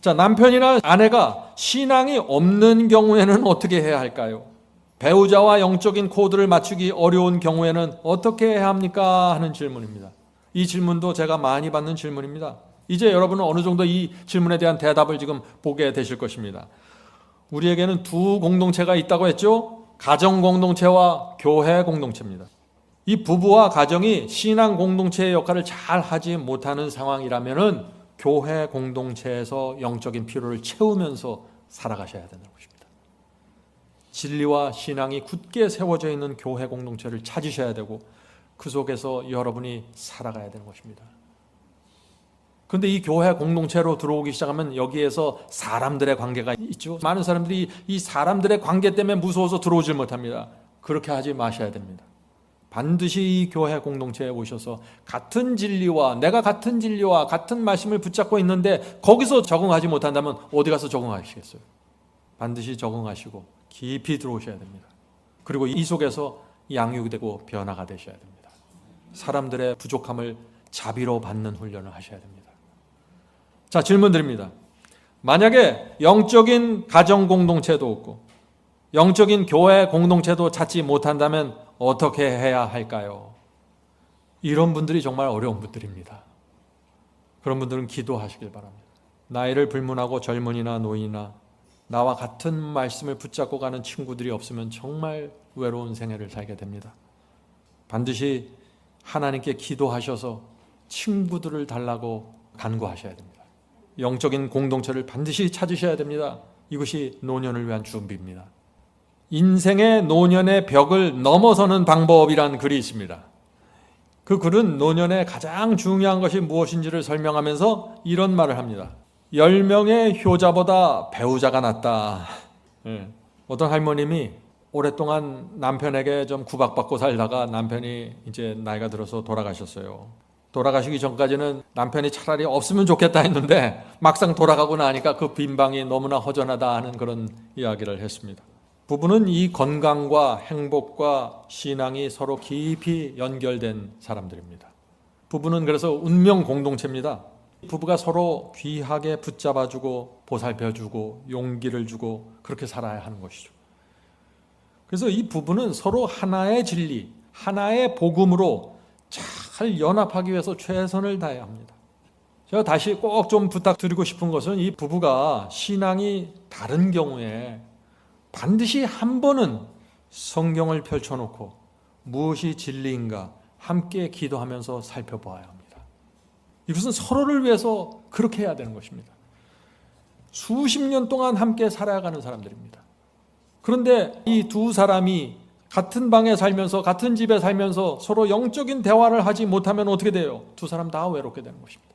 자, 남편이나 아내가 신앙이 없는 경우에는 어떻게 해야 할까요? 배우자와 영적인 코드를 맞추기 어려운 경우에는 어떻게 해야 합니까? 하는 질문입니다. 이 질문도 제가 많이 받는 질문입니다. 이제 여러분은 어느 정도 이 질문에 대한 대답을 지금 보게 되실 것입니다. 우리에게는 두 공동체가 있다고 했죠? 가정 공동체와 교회 공동체입니다. 이 부부와 가정이 신앙 공동체의 역할을 잘 하지 못하는 상황이라면은 교회 공동체에서 영적인 필요를 채우면서 살아가셔야 되는 것입니다. 진리와 신앙이 굳게 세워져 있는 교회 공동체를 찾으셔야 되고 그 속에서 여러분이 살아가야 되는 것입니다. 그런데 이 교회 공동체로 들어오기 시작하면 여기에서 사람들의 관계가 있죠. 많은 사람들이 이 사람들의 관계 때문에 무서워서 들어오질 못합니다. 그렇게 하지 마셔야 됩니다. 반드시 이 교회 공동체에 오셔서 같은 진리와 내가 같은 진리와 같은 말씀을 붙잡고 있는데 거기서 적응하지 못한다면 어디 가서 적응하시겠어요? 반드시 적응하시고 깊이 들어오셔야 됩니다. 그리고 이 속에서 양육되고 변화가 되셔야 됩니다. 사람들의 부족함을 자비로 받는 훈련을 하셔야 됩니다. 자, 질문 드립니다. 만약에 영적인 가정 공동체도 없고 영적인 교회 공동체도 찾지 못한다면 어떻게 해야 할까요? 이런 분들이 정말 어려운 분들입니다. 그런 분들은 기도하시길 바랍니다. 나이를 불문하고 젊은이나 노인이나 나와 같은 말씀을 붙잡고 가는 친구들이 없으면 정말 외로운 생애를 살게 됩니다. 반드시 하나님께 기도하셔서 친구들을 달라고 간구하셔야 됩니다. 영적인 공동체를 반드시 찾으셔야 됩니다. 이것이 노년을 위한 준비입니다. 인생의 노년의 벽을 넘어서는 방법이란 글이 있습니다. 그 글은 노년의 가장 중요한 것이 무엇인지를 설명하면서 이런 말을 합니다. 10명의 효자보다 배우자가 낫다. 어떤 할머님이 오랫동안 남편에게 좀 구박받고 살다가 남편이 이제 나이가 들어서 돌아가셨어요. 돌아가시기 전까지는 남편이 차라리 없으면 좋겠다 했는데 막상 돌아가고 나니까 그 빈방이 너무나 허전하다 하는 그런 이야기를 했습니다. 부부는 이 건강과 행복과 신앙이 서로 깊이 연결된 사람들입니다. 부부는 그래서 운명 공동체입니다. 부부가 서로 귀하게 붙잡아주고 보살펴주고 용기를 주고 그렇게 살아야 하는 것이죠. 그래서 이 부부는 서로 하나의 진리, 하나의 복음으로 잘 연합하기 위해서 최선을 다해야 합니다. 제가 다시 꼭 좀 부탁드리고 싶은 것은 이 부부가 신앙이 다른 경우에 반드시 한 번은 성경을 펼쳐놓고 무엇이 진리인가 함께 기도하면서 살펴보아야 합니다. 이것은 서로를 위해서 그렇게 해야 되는 것입니다. 수십 년 동안 함께 살아가는 사람들입니다. 그런데 이 두 사람이 같은 방에 살면서 같은 집에 살면서 서로 영적인 대화를 하지 못하면 어떻게 돼요? 두 사람 다 외롭게 되는 것입니다.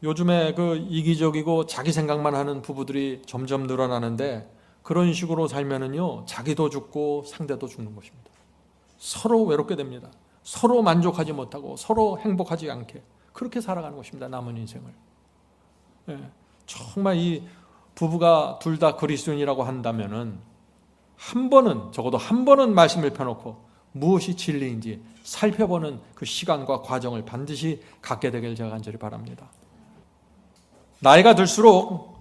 요즘에 그 이기적이고 자기 생각만 하는 부부들이 점점 늘어나는데 그런 식으로 살면은요 자기도 죽고 상대도 죽는 것입니다. 서로 외롭게 됩니다. 서로 만족하지 못하고 서로 행복하지 않게 그렇게 살아가는 것입니다. 남은 인생을. 정말 이 부부가 둘 다 그리스도인이라고 한다면은 한 번은 적어도 한 번은 말씀을 펴놓고 무엇이 진리인지 살펴보는 그 시간과 과정을 반드시 갖게 되길 제가 간절히 바랍니다. 나이가 들수록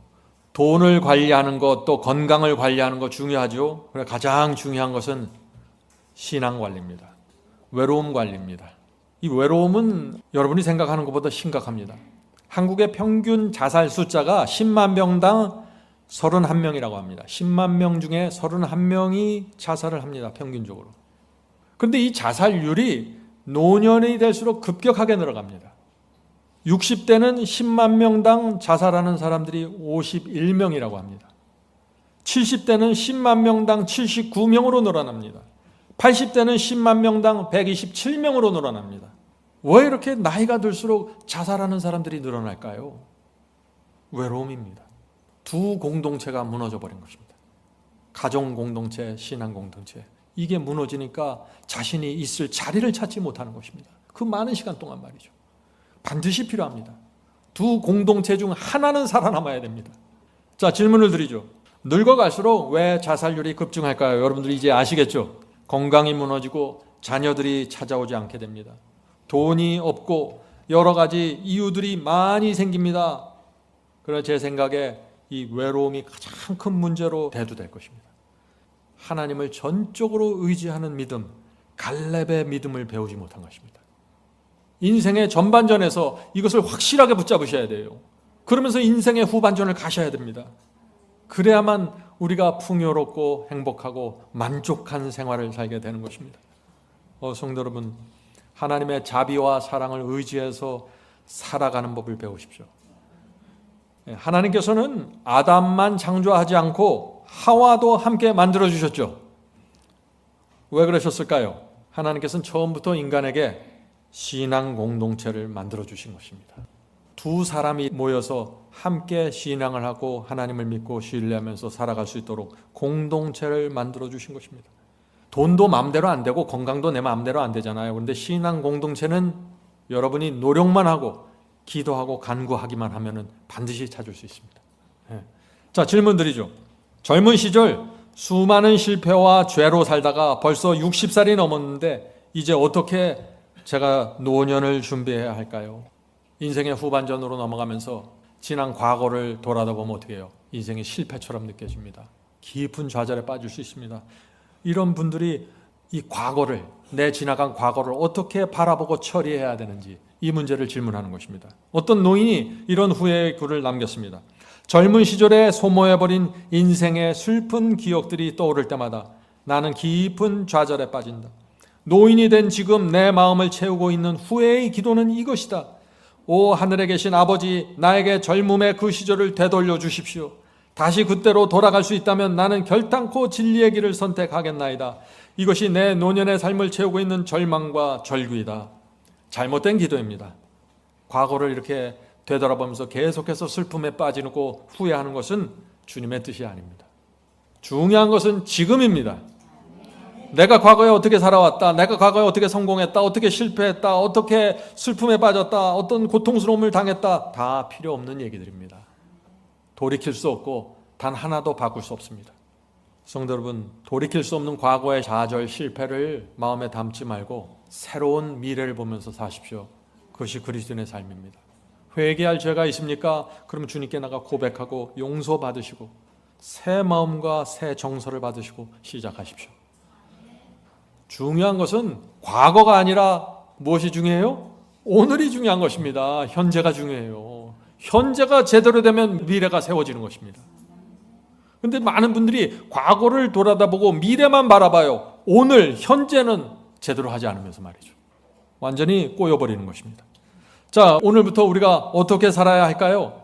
돈을 관리하는 것 또 건강을 관리하는 것 중요하죠. 그래 가장 중요한 것은 신앙 관리입니다. 외로움 관리입니다. 이 외로움은 여러분이 생각하는 것보다 심각합니다. 한국의 평균 자살 숫자가 10만 명당 31명이라고 합니다. 10만 명 중에 31명이 자살을 합니다. 평균적으로. 그런데 이 자살률이 노년이 될수록 급격하게 늘어갑니다. 60대는 10만 명당 자살하는 사람들이 51명이라고 합니다. 70대는 10만 명당 79명으로 늘어납니다. 80대는 10만 명당 127명으로 늘어납니다. 왜 이렇게 나이가 들수록 자살하는 사람들이 늘어날까요? 외로움입니다. 두 공동체가 무너져 버린 것입니다. 가정 공동체, 신앙 공동체. 이게 무너지니까 자신이 있을 자리를 찾지 못하는 것입니다. 그 많은 시간 동안 말이죠. 반드시 필요합니다. 두 공동체 중 하나는 살아남아야 됩니다. 자, 질문을 드리죠. 늙어갈수록 왜 자살률이 급증할까요? 여러분들이 이제 아시겠죠? 건강이 무너지고 자녀들이 찾아오지 않게 됩니다. 돈이 없고 여러 가지 이유들이 많이 생깁니다. 그래서 제 생각에 이 외로움이 가장 큰 문제로 대두될 것입니다. 하나님을 전적으로 의지하는 믿음, 갈렙의 믿음을 배우지 못한 것입니다. 인생의 전반전에서 이것을 확실하게 붙잡으셔야 돼요. 그러면서 인생의 후반전을 가셔야 됩니다. 그래야만 우리가 풍요롭고 행복하고 만족한 생활을 살게 되는 것입니다. 성도 여러분, 하나님의 자비와 사랑을 의지해서 살아가는 법을 배우십시오. 하나님께서는 아담만 창조하지 않고 하와도 함께 만들어주셨죠. 왜 그러셨을까요? 하나님께서는 처음부터 인간에게 신앙 공동체를 만들어주신 것입니다. 두 사람이 모여서 함께 신앙을 하고 하나님을 믿고 신뢰하면서 살아갈 수 있도록 공동체를 만들어주신 것입니다. 돈도 마음대로 안 되고 건강도 내 마음대로 안 되잖아요. 그런데 신앙 공동체는 여러분이 노력만 하고 기도하고 간구하기만 하면 반드시 찾을 수 있습니다. 자, 질문 드리죠. 젊은 시절 수많은 실패와 죄로 살다가 벌써 60살이 넘었는데 이제 어떻게 제가 노년을 준비해야 할까요? 인생의 후반전으로 넘어가면서 지난 과거를 돌아다보면 어떻게 해요? 인생이 실패처럼 느껴집니다. 깊은 좌절에 빠질 수 있습니다. 이런 분들이 이 과거를, 내 지나간 과거를 어떻게 바라보고 처리해야 되는지 이 문제를 질문하는 것입니다. 어떤 노인이 이런 후회의 글을 남겼습니다. 젊은 시절에 소모해버린 인생의 슬픈 기억들이 떠오를 때마다 나는 깊은 좌절에 빠진다. 노인이 된 지금 내 마음을 채우고 있는 후회의 기도는 이것이다. 오 하늘에 계신 아버지, 나에게 젊음의 그 시절을 되돌려 주십시오. 다시 그때로 돌아갈 수 있다면 나는 결단코 진리의 길을 선택하겠나이다. 이것이 내 노년의 삶을 채우고 있는 절망과 절규이다. 잘못된 기도입니다. 과거를 이렇게 되돌아보면서 계속해서 슬픔에 빠지고 후회하는 것은 주님의 뜻이 아닙니다. 중요한 것은 지금입니다. 내가 과거에 어떻게 살아왔다, 내가 과거에 어떻게 성공했다, 어떻게 실패했다, 어떻게 슬픔에 빠졌다, 어떤 고통스러움을 당했다, 다 필요 없는 얘기들입니다. 돌이킬 수 없고 단 하나도 바꿀 수 없습니다. 성도 여러분, 돌이킬 수 없는 과거의 좌절, 실패를 마음에 담지 말고 새로운 미래를 보면서 사십시오. 그것이 그리스도인의 삶입니다. 회개할 죄가 있습니까? 그러면 주님께 나가 고백하고 용서받으시고 새 마음과 새 정서를 받으시고 시작하십시오. 중요한 것은 과거가 아니라 무엇이 중요해요? 오늘이 중요한 것입니다. 현재가 중요해요. 현재가 제대로 되면 미래가 세워지는 것입니다. 그런데 많은 분들이 과거를 돌아다보고 미래만 바라봐요. 오늘, 현재는 제대로 하지 않으면서 말이죠. 완전히 꼬여버리는 것입니다. 자, 오늘부터 우리가 어떻게 살아야 할까요?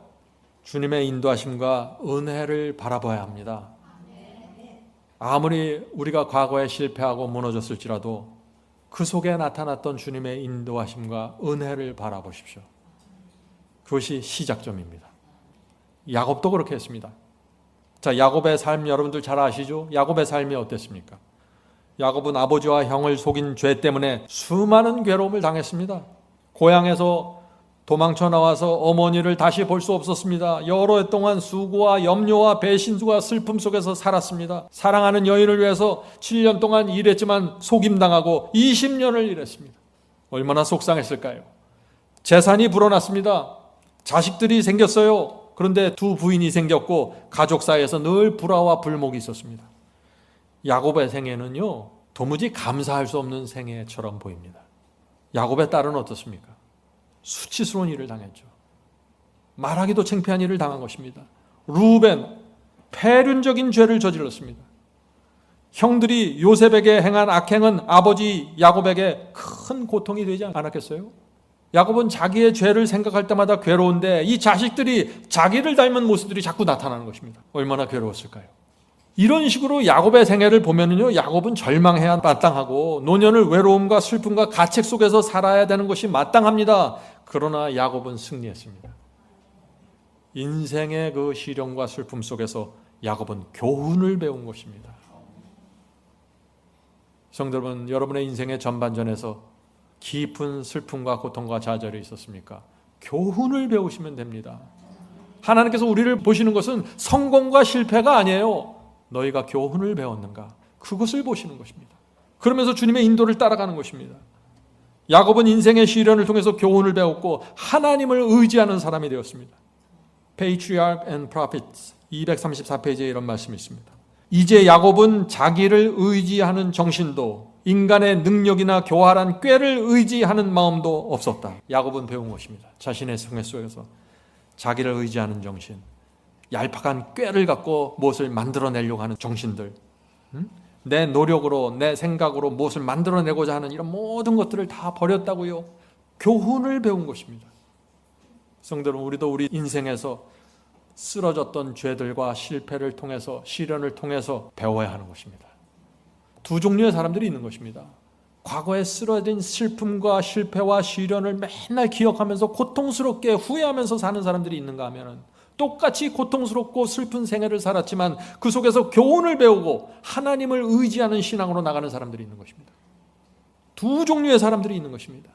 주님의 인도하심과 은혜를 바라봐야 합니다. 아무리 우리가 과거에 실패하고 무너졌을지라도 그 속에 나타났던 주님의 인도하심과 은혜를 바라보십시오. 그것이 시작점입니다. 야곱도 그렇게 했습니다. 자, 야곱의 삶 여러분들 잘 아시죠? 야곱의 삶이 어땠습니까? 야곱은 아버지와 형을 속인 죄 때문에 수많은 괴로움을 당했습니다. 고향에서 도망쳐 나와서 어머니를 다시 볼 수 없었습니다. 여러 해 동안 수고와 염려와 배신수와 슬픔 속에서 살았습니다. 사랑하는 여인을 위해서 7년 동안 일했지만 속임당하고 20년을 일했습니다. 얼마나 속상했을까요? 재산이 불어났습니다. 자식들이 생겼어요. 그런데 두 부인이 생겼고 가족 사이에서 늘 불화와 불목이 있었습니다. 야곱의 생애는요, 도무지 감사할 수 없는 생애처럼 보입니다. 야곱의 딸은 어떻습니까? 수치스러운 일을 당했죠. 말하기도 창피한 일을 당한 것입니다. 루벤, 폐륜적인 죄를 저질렀습니다. 형들이 요셉에게 행한 악행은 아버지 야곱에게 큰 고통이 되지 않았겠어요? 야곱은 자기의 죄를 생각할 때마다 괴로운데 이 자식들이 자기를 닮은 모습들이 자꾸 나타나는 것입니다. 얼마나 괴로웠을까요? 이런 식으로 야곱의 생애를 보면은요, 야곱은 절망해야 마땅하고 노년을 외로움과 슬픔과 가책 속에서 살아야 되는 것이 마땅합니다. 그러나 야곱은 승리했습니다. 인생의 그 시련과 슬픔 속에서 야곱은 교훈을 배운 것입니다. 성도 여러분, 여러분의 인생의 전반전에서 깊은 슬픔과 고통과 좌절이 있었습니까? 교훈을 배우시면 됩니다. 하나님께서 우리를 보시는 것은 성공과 실패가 아니에요. 너희가 교훈을 배웠는가? 그것을 보시는 것입니다. 그러면서 주님의 인도를 따라가는 것입니다. 야곱은 인생의 시련을 통해서 교훈을 배웠고 하나님을 의지하는 사람이 되었습니다. Patriarch and Prophets 234페이지에 이런 말씀이 있습니다. 이제 야곱은 자기를 의지하는 정신도 인간의 능력이나 교활한 꾀를 의지하는 마음도 없었다. 야곱은 배운 것입니다. 자신의 생애 속에서 자기를 의지하는 정신, 얄팍한 꾀를 갖고 무엇을 만들어내려고 하는 정신들, 내 노력으로 내 생각으로 무엇을 만들어내고자 하는 이런 모든 것들을 다 버렸다고요. 교훈을 배운 것입니다. 성도 여러분, 우리도 우리 인생에서 쓰러졌던 죄들과 실패를 통해서 시련을 통해서 배워야 하는 것입니다. 두 종류의 사람들이 있는 것입니다. 과거에 쓰러진 슬픔과 실패와 시련을 맨날 기억하면서 고통스럽게 후회하면서 사는 사람들이 있는가 하면은 똑같이 고통스럽고 슬픈 생애를 살았지만 그 속에서 교훈을 배우고 하나님을 의지하는 신앙으로 나가는 사람들이 있는 것입니다. 두 종류의 사람들이 있는 것입니다.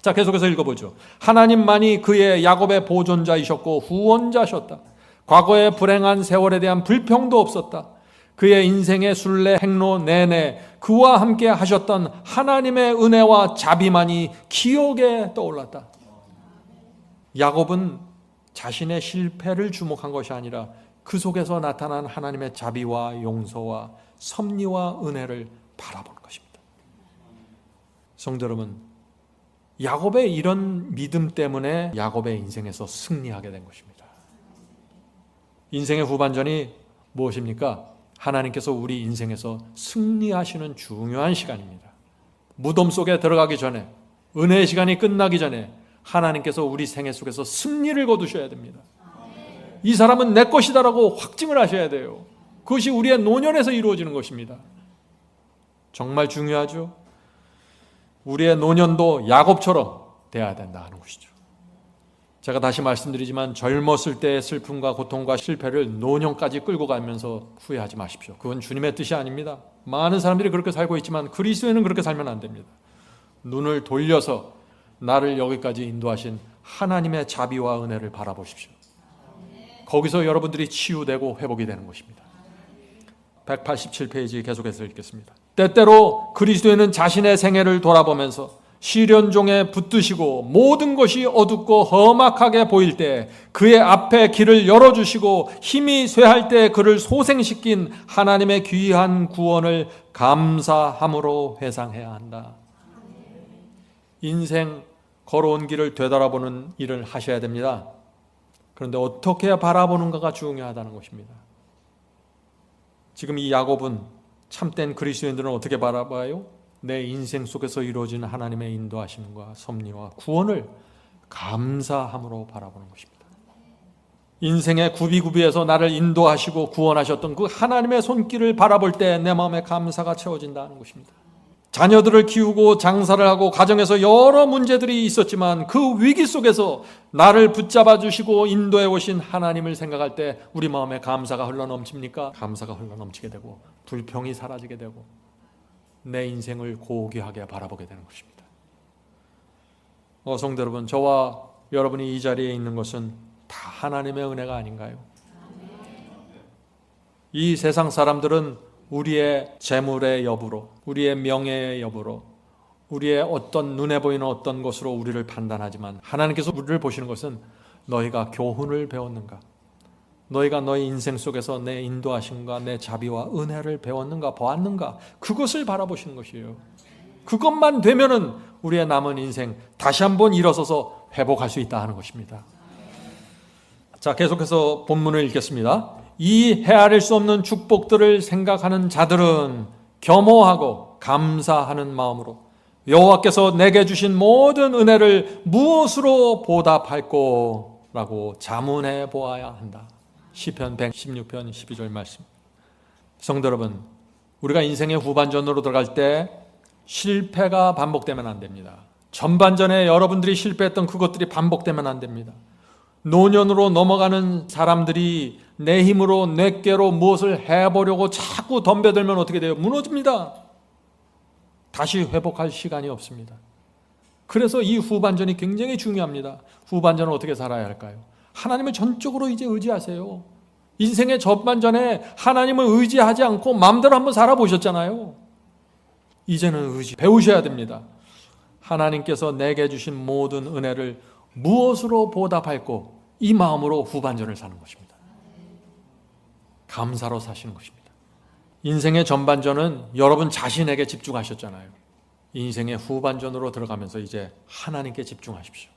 자, 계속해서 읽어보죠. 하나님만이 그의 야곱의 보존자이셨고 후원자셨다. 과거의 불행한 세월에 대한 불평도 없었다. 그의 인생의 순례 행로 내내 그와 함께 하셨던 하나님의 은혜와 자비만이 기억에 떠올랐다. 야곱은 자신의 실패를 주목한 것이 아니라 그 속에서 나타난 하나님의 자비와 용서와 섭리와 은혜를 바라보는 것입니다. 성도 여러분, 야곱의 이런 믿음 때문에 야곱의 인생에서 승리하게 된 것입니다. 인생의 후반전이 무엇입니까? 하나님께서 우리 인생에서 승리하시는 중요한 시간입니다. 무덤 속에 들어가기 전에, 은혜의 시간이 끝나기 전에 하나님께서 우리 생애 속에서 승리를 거두셔야 됩니다. 이 사람은 내 것이다라고 확증을 하셔야 돼요. 그것이 우리의 노년에서 이루어지는 것입니다. 정말 중요하죠. 우리의 노년도 야곱처럼 돼야 된다 하는 것이죠. 제가 다시 말씀드리지만 젊었을 때의 슬픔과 고통과 실패를 노년까지 끌고 가면서 후회하지 마십시오. 그건 주님의 뜻이 아닙니다. 많은 사람들이 그렇게 살고 있지만 그리스도인은 그렇게 살면 안 됩니다. 눈을 돌려서 나를 여기까지 인도하신 하나님의 자비와 은혜를 바라보십시오. 거기서 여러분들이 치유되고 회복이 되는 것입니다. 187페이지 계속해서 읽겠습니다. 때때로 그리스도인은 자신의 생애를 돌아보면서 시련종에 붙드시고 모든 것이 어둡고 험악하게 보일 때 그의 앞에 길을 열어주시고 힘이 쇠할 때 그를 소생시킨 하나님의 귀한 구원을 감사함으로 회상해야 한다. 인생 걸어온 길을 되돌아보는 일을 하셔야 됩니다. 그런데 어떻게 바라보는가가 중요하다는 것입니다. 지금 이 야곱은 참된 그리스도인들은 어떻게 바라봐요? 내 인생 속에서 이루어진 하나님의 인도하심과 섭리와 구원을 감사함으로 바라보는 것입니다. 인생의 구비구비에서 나를 인도하시고 구원하셨던 그 하나님의 손길을 바라볼 때 내 마음에 감사가 채워진다는 것입니다. 자녀들을 키우고 장사를 하고 가정에서 여러 문제들이 있었지만 그 위기 속에서 나를 붙잡아 주시고 인도해 오신 하나님을 생각할 때 우리 마음에 감사가 흘러넘칩니까? 감사가 흘러넘치게 되고 불평이 사라지게 되고 내 인생을 고귀하게 바라보게 되는 것입니다. 성도 여러분, 저와 여러분이 이 자리에 있는 것은 다 하나님의 은혜가 아닌가요? 이 세상 사람들은 우리의 재물의 여부로, 우리의 명예의 여부로, 우리의 어떤 눈에 보이는 어떤 것으로 우리를 판단하지만 하나님께서 우리를 보시는 것은 너희가 교훈을 배웠는가? 너희가 너희 인생 속에서 내 인도하심과 내 자비와 은혜를 배웠는가, 보았는가? 그것을 바라보시는 것이에요. 그것만 되면은 우리의 남은 인생 다시 한번 일어서서 회복할 수 있다 하는 것입니다. 자, 계속해서 본문을 읽겠습니다. 이 헤아릴 수 없는 축복들을 생각하는 자들은 겸허하고 감사하는 마음으로 여호와께서 내게 주신 모든 은혜를 무엇으로 보답할꼬? 라고 자문해 보아야 한다. 시편 116편 12절 말씀. 성도 여러분, 우리가 인생의 후반전으로 들어갈 때 실패가 반복되면 안 됩니다. 전반전에 여러분들이 실패했던 그것들이 반복되면 안 됩니다. 노년으로 넘어가는 사람들이 내 힘으로 뇌깨로 무엇을 해보려고 자꾸 덤벼들면 어떻게 돼요? 무너집니다. 다시 회복할 시간이 없습니다. 그래서 이 후반전이 굉장히 중요합니다. 후반전은 어떻게 살아야 할까요? 하나님을 전적으로 이제 의지하세요. 인생의 전반전에 하나님을 의지하지 않고 마음대로 한번 살아보셨잖아요. 이제는 의지 배우셔야 됩니다. 하나님께서 내게 주신 모든 은혜를 무엇으로 보답할꼬? 이 마음으로 후반전을 사는 것입니다. 감사로 사시는 것입니다. 인생의 전반전은 여러분 자신에게 집중하셨잖아요. 인생의 후반전으로 들어가면서 이제 하나님께 집중하십시오.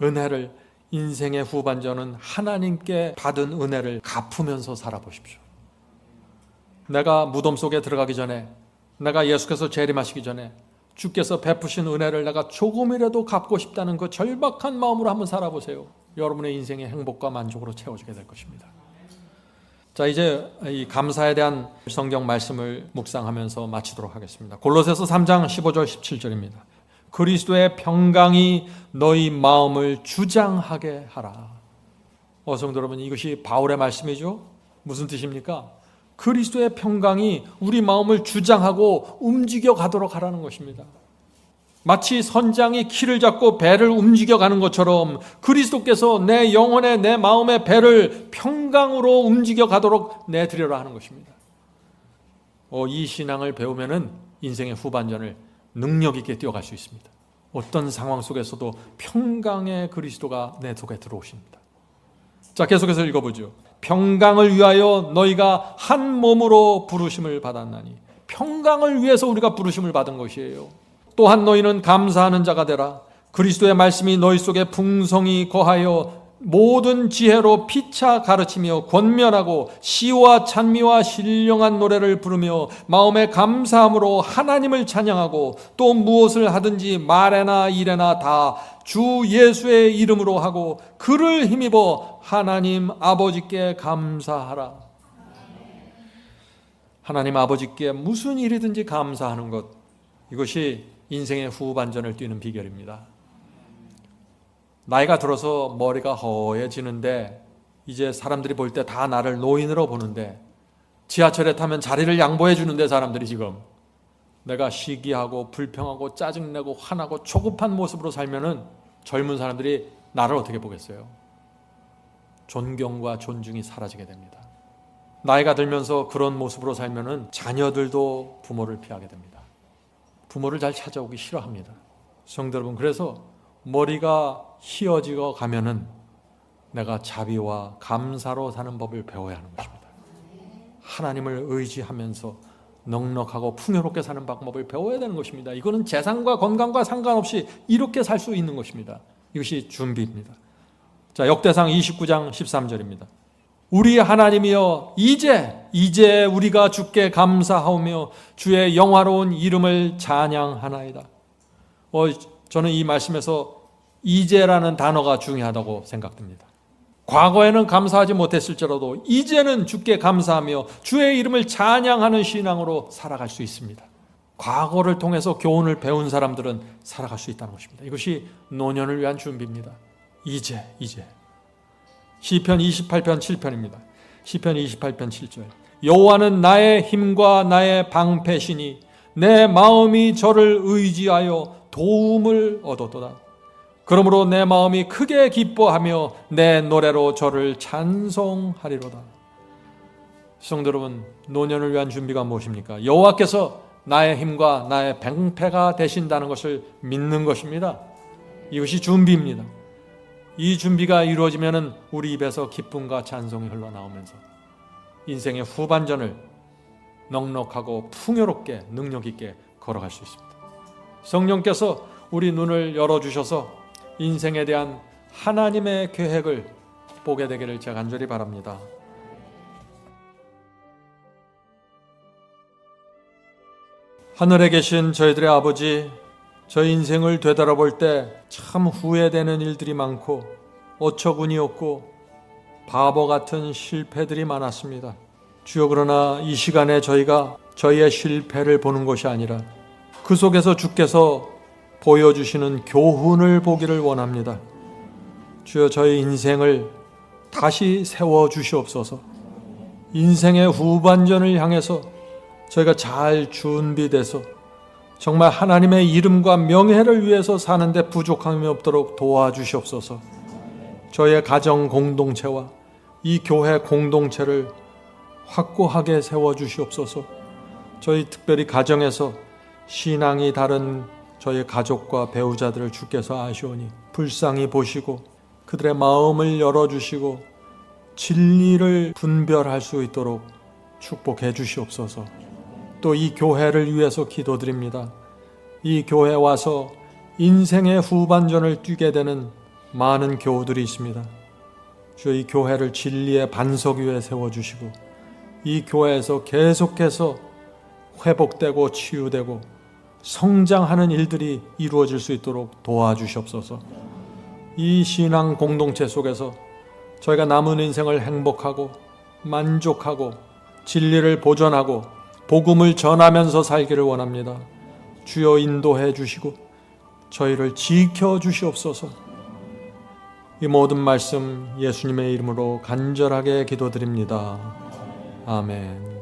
은혜를, 인생의 후반전은 하나님께 받은 은혜를 갚으면서 살아보십시오. 내가 무덤 속에 들어가기 전에, 내가 예수께서 재림하시기 전에 주께서 베푸신 은혜를 내가 조금이라도 갚고 싶다는 그 절박한 마음으로 한번 살아보세요. 여러분의 인생의 행복과 만족으로 채워지게 될 것입니다. 자, 이제 이 감사에 대한 성경 말씀을 묵상하면서 마치도록 하겠습니다. 골로새서 3장 15절 17절입니다. 그리스도의 평강이 너희 마음을 주장하게 하라. 성도 여러분, 이것이 바울의 말씀이죠. 무슨 뜻입니까? 그리스도의 평강이 우리 마음을 주장하고 움직여 가도록 하라는 것입니다. 마치 선장이 키를 잡고 배를 움직여 가는 것처럼 그리스도께서 내 영혼의, 내 마음의 배를 평강으로 움직여 가도록 내드리라 하는 것입니다. 이 신앙을 배우면은 인생의 후반전을 능력 있게 뛰어갈 수 있습니다. 어떤 상황 속에서도 평강의 그리스도가 내 속에 들어오십니다. 자, 계속해서 읽어보죠. 평강을 위하여 너희가 한 몸으로 부르심을 받았나니. 평강을 위해서 우리가 부르심을 받은 것이에요. 또한 너희는 감사하는 자가 되라. 그리스도의 말씀이 너희 속에 풍성히 거하여 모든 지혜로 피차 가르치며 권면하고 시와 찬미와 신령한 노래를 부르며 마음에 감사함으로 하나님을 찬양하고 또 무엇을 하든지 말에나 일에나 다 주 예수의 이름으로 하고 그를 힘입어 하나님 아버지께 감사하라. 하나님 아버지께 무슨 일이든지 감사하는 것, 이것이 인생의 후반전을 뛰는 비결입니다. 나이가 들어서 머리가 허해지는데 이제 사람들이 볼 때 다 나를 노인으로 보는데 지하철에 타면 자리를 양보해 주는데 사람들이 지금 내가 시기하고 불평하고 짜증내고 화나고 초급한 모습으로 살면은 젊은 사람들이 나를 어떻게 보겠어요? 존경과 존중이 사라지게 됩니다. 나이가 들면서 그런 모습으로 살면은 자녀들도 부모를 피하게 됩니다. 부모를 잘 찾아오기 싫어합니다. 성도 여러분, 그래서 머리가 휘어지고 가면은 내가 자비와 감사로 사는 법을 배워야 하는 것입니다. 하나님을 의지하면서 넉넉하고 풍요롭게 사는 방법을 배워야 되는 것입니다. 이거는 재산과 건강과 상관없이 이렇게 살 수 있는 것입니다. 이것이 준비입니다. 자, 역대상 29장 13절입니다. 우리 하나님이여 이제 우리가 주께 감사하오며 주의 영화로운 이름을 찬양하나이다. 저는 이 말씀에서 이제라는 단어가 중요하다고 생각됩니다. 과거에는 감사하지 못했을지라도 이제는 주께 감사하며 주의 이름을 찬양하는 신앙으로 살아갈 수 있습니다. 과거를 통해서 교훈을 배운 사람들은 살아갈 수 있다는 것입니다. 이것이 노년을 위한 준비입니다. 이제 시편 28편 7편입니다. 시편 28편 7절. 여호와는 나의 힘과 나의 방패시니 내 마음이 저를 의지하여 도움을 얻었도다. 그러므로 내 마음이 크게 기뻐하며 내 노래로 저를 찬송하리로다. 성도 여러분, 노년을 위한 준비가 무엇입니까? 여호와께서 나의 힘과 나의 방패가 되신다는 것을 믿는 것입니다. 이것이 준비입니다. 이 준비가 이루어지면 우리 입에서 기쁨과 찬송이 흘러나오면서 인생의 후반전을 넉넉하고 풍요롭게 능력 있게 걸어갈 수 있습니다. 성령께서 우리 눈을 열어주셔서 인생에 대한 하나님의 계획을 보게 되기를 제가 간절히 바랍니다. 하늘에 계신 저희들의 아버지, 저희 인생을 되돌아볼 때 참 후회되는 일들이 많고 어처구니 없고 바보 같은 실패들이 많았습니다. 주여, 그러나 이 시간에 저희가 저희의 실패를 보는 것이 아니라 그 속에서 주께서 보여주시는 교훈을 보기를 원합니다. 주여, 저희 인생을 다시 세워주시옵소서. 인생의 후반전을 향해서 저희가 잘 준비돼서 정말 하나님의 이름과 명예를 위해서 사는데 부족함이 없도록 도와주시옵소서. 저희의 가정 공동체와 이 교회 공동체를 확고하게 세워주시옵소서. 저희 특별히 가정에서 신앙이 다른 저희 가족과 배우자들을 주께서 아시오니 불쌍히 보시고 그들의 마음을 열어주시고 진리를 분별할 수 있도록 축복해 주시옵소서. 또 이 교회를 위해서 기도드립니다. 이 교회에 와서 인생의 후반전을 뛰게 되는 많은 교우들이 있습니다. 주여, 이 교회를 진리의 반석 위에 세워주시고 이 교회에서 계속해서 회복되고 치유되고 성장하는 일들이 이루어질 수 있도록 도와주시옵소서. 이 신앙 공동체 속에서 저희가 남은 인생을 행복하고 만족하고 진리를 보존하고 복음을 전하면서 살기를 원합니다. 주여, 인도해 주시고 저희를 지켜 주시옵소서. 이 모든 말씀 예수님의 이름으로 간절하게 기도드립니다. 아멘.